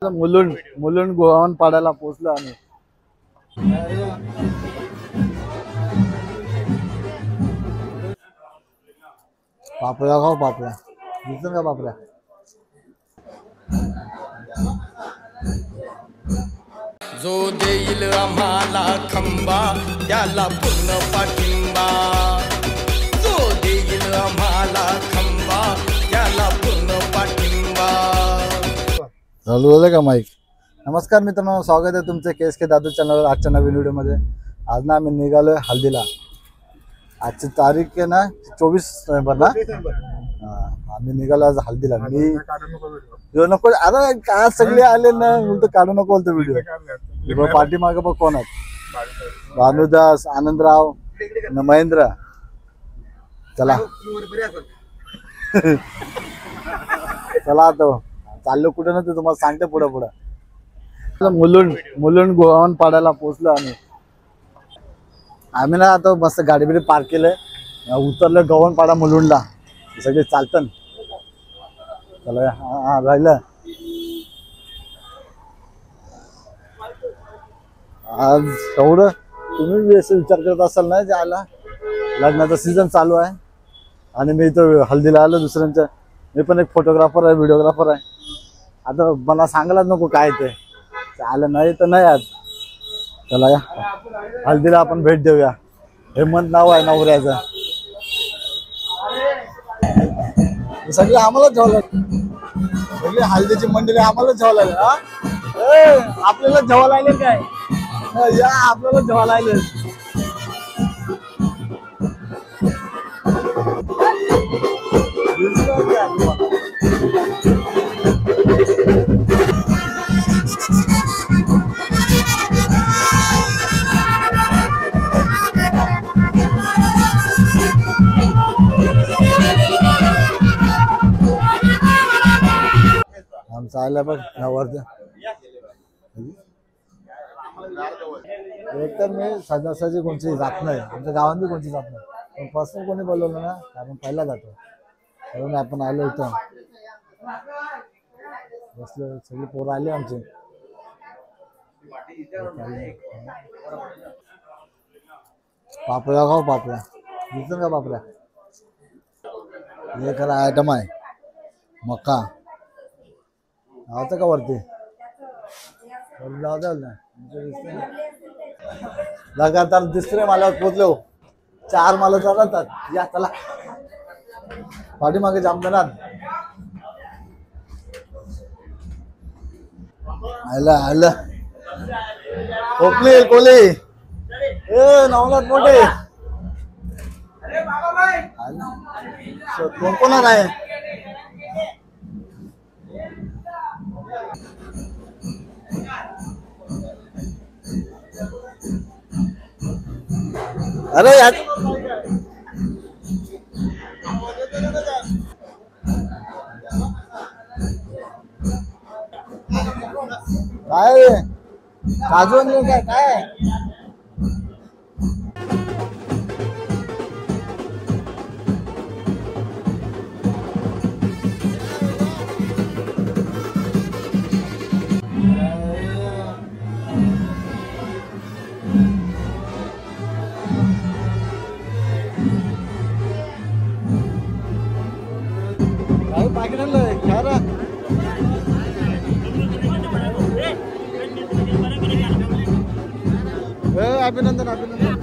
मुलुंड मुलुंड गोवान पाड्याला पोहोचलो आम्ही. पापड्या खाऊ पापड्या दिसत का पापड्या. जो देईल आम्हाला खंबा त्याला पूर्ण पाठिंबा. जो देईल आम्हाला खंबा त्याला पूर्ण पाठिंबा. चालू झालं का माईक. नमस्कार मित्रांनो, स्वागत आहे तुमचे KSK दादू चॅनलवर. आजच्या नवीन व्हिडिओमध्ये आज ना आम्ही निघालोय हल्दीला. आजची तारीख आहे ना 24 नोव्हेंबर ना. आम्ही निघालो आज हल्दीला. मी जो नको अरे काय सगळे आले ना बोलतो काढू नको बोलतो व्हिडिओ. पाठीमागे बघ कोण आहेत. भानुदास, आनंदराव, महेंद्र. चला चला आता चाललो कुठं ना ते तुम्हाला सांगते पुढं पुढं. मुलुंड गोवान पाड्याला पोहोचलो आम्ही ना. आता मस्त गाडी बिडी पार्क केलंय, उतरलं गव्हाण पाडा मुलुंडला. सगळे चालतं चला. हा राहिलं आज एवढं. तुम्ही असं विचार करत असाल ना जायला, लग्नाचा सीझन चालू आहे आणि मी इथं हल्दीला आलो दुसऱ्यांच्या. मी पण एक फोटोग्राफर आहे, व्हिडिओग्राफर आहे. आता मला सांगायलाच नको काय ते आलं नाही तर नाही. आज चला या हल्दीला आपण भेट देऊया. हेमंत नाव आहे नवऱ्याचं. सगळे आम्हालाच जेवायला, सगळे हल्दीची मंडळी आम्हालाच जेवायला. आपल्याला जेवायला आले काय या, आपल्याला जेवायला आले. आमचं आलं बघ नवरचं. एकतर मी सहजासहजी कोणची जात नाही, आमच्या गावात बी कोणची जात नाही. पण पर्सनल कोणी बोलवलं ना आपण पहिला जातो. म्हणून आपण आलो इथं बसलो. सगळी पोरं आली आमची. पापड्या खाऊ पापड्या दिसत का पापड्या. हे खरं आयटम आहे मका. आवतं का वरती लगातार तिसरे माल्यावर पोचलो. 4 माला चालतात या. चला पाठीमागे जामदानात आलं आलं. कोपली कोली नवनाथ मोठे कोण कोण आहे. अरे यार काय काजू काय काय. अभिनंदन अभिनंदन.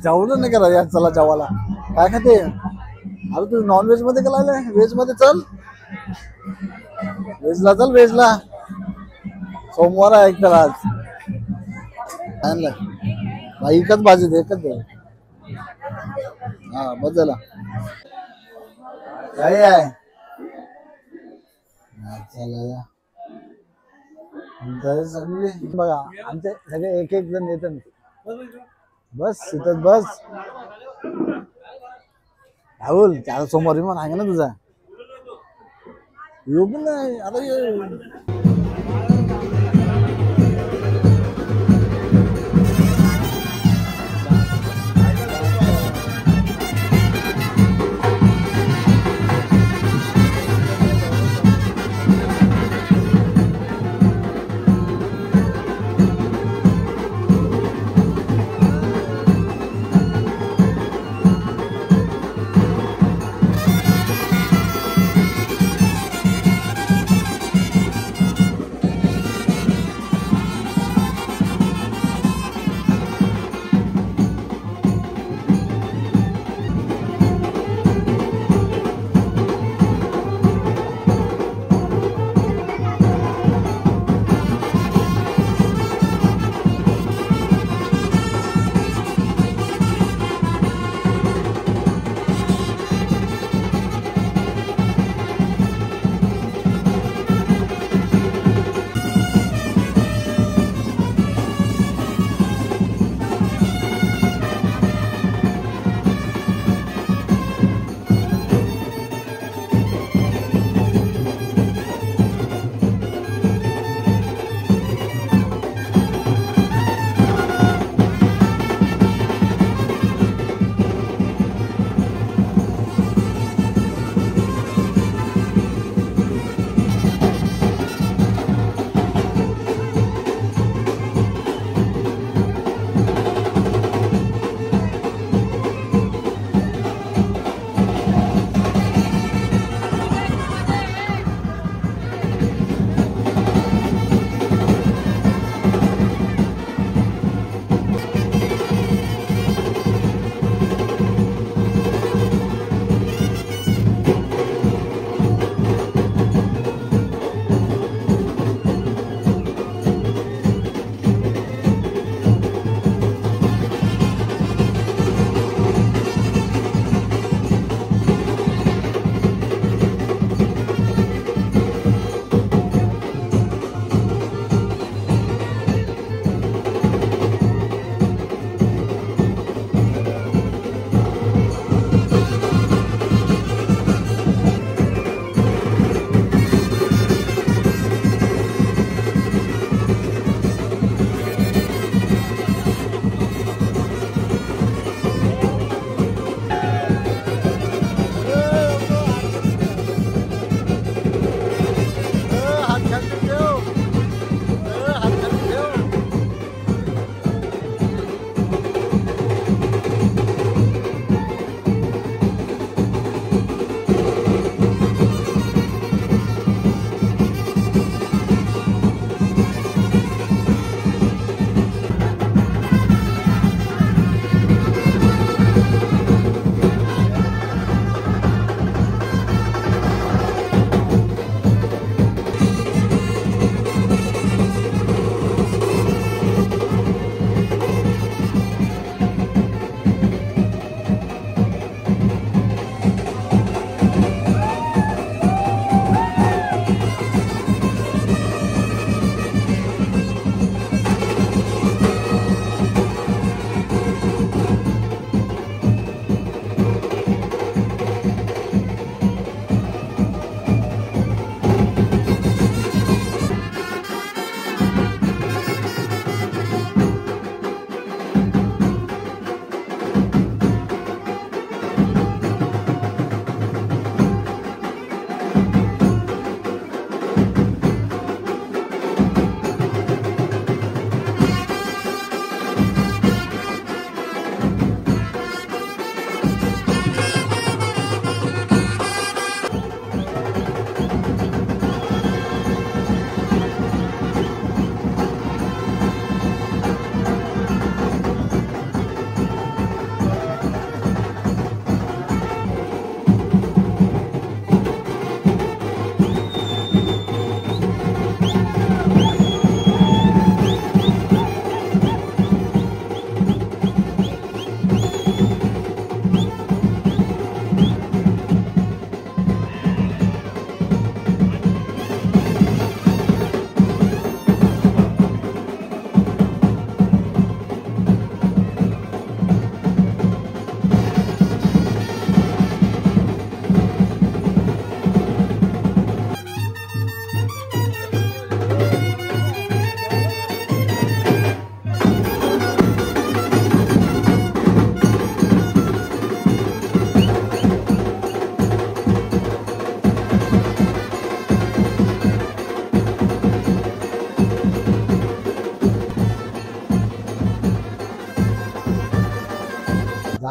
जेवलं नाही करा यार. चला जेवायला काय खाते. अरे तू नॉनव्हेज मध्ये का लागलाय, व्हेज मध्ये चल. व्हेजला चल व्हेजला. सोमवार आहे एक तर आज आणलं एकच भाजी दे एकच दे. हा बस झाला काय आहे. चला सगळे बघा आमचे सगळे एक एक जण येतात. बस इथं बस. राहुल चार सोमवारी पण आहे ना तुझा. योग नाही आता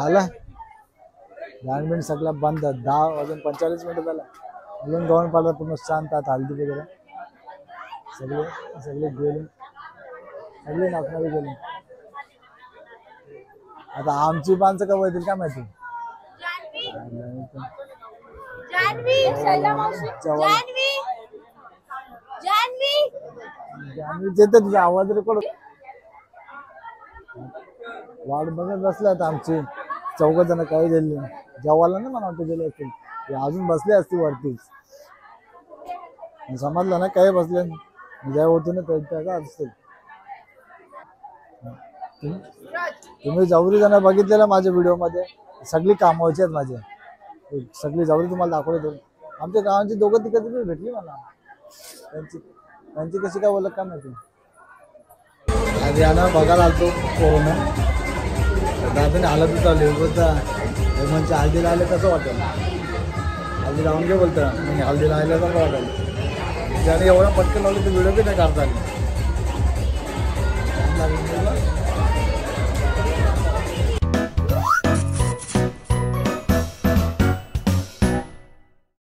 झालं मिनिट सगळं बंद 10 वाजून 45 मिनिटं झालं अजून गव्हर्न पाडला पूर्ण शांत आता हल्दी वगैरे सगळे सगळे गेले सगळे नाचणारे गेले आता आमची माणसं का येतील काय माहिती येते तुझा आवाज रेकॉर्ड वाट बघत बसले आता आमची 4 जण काही गेले जेवायला ना मला वाटतं गेले असतील ते अजून बसले असतील वरतीच समजलं ना काही बसले ज्या होतो ना त्याचा असतील तुम्ही जवरी जण बघितलेलं माझ्या व्हिडिओमध्ये सगळी कामावची आहेत माझे सगळी जवरी तुम्हाला दाखवतो आमच्या गावांची 2 तिकडे भेटली मला त्यांची कशी काय बोलत का माहिती आधी आला बघायला आलतो कोरोना दादाने हालत चालली बोलता म्हणजे हल्दीला आले कसं वाटेल हल्दी लावून घे बोलतं म्हणजे हल्दीला आलं कसं वाटेल त्याने एवढा पटकन लावलं तर व्हिडिओ बी नाही काढता आली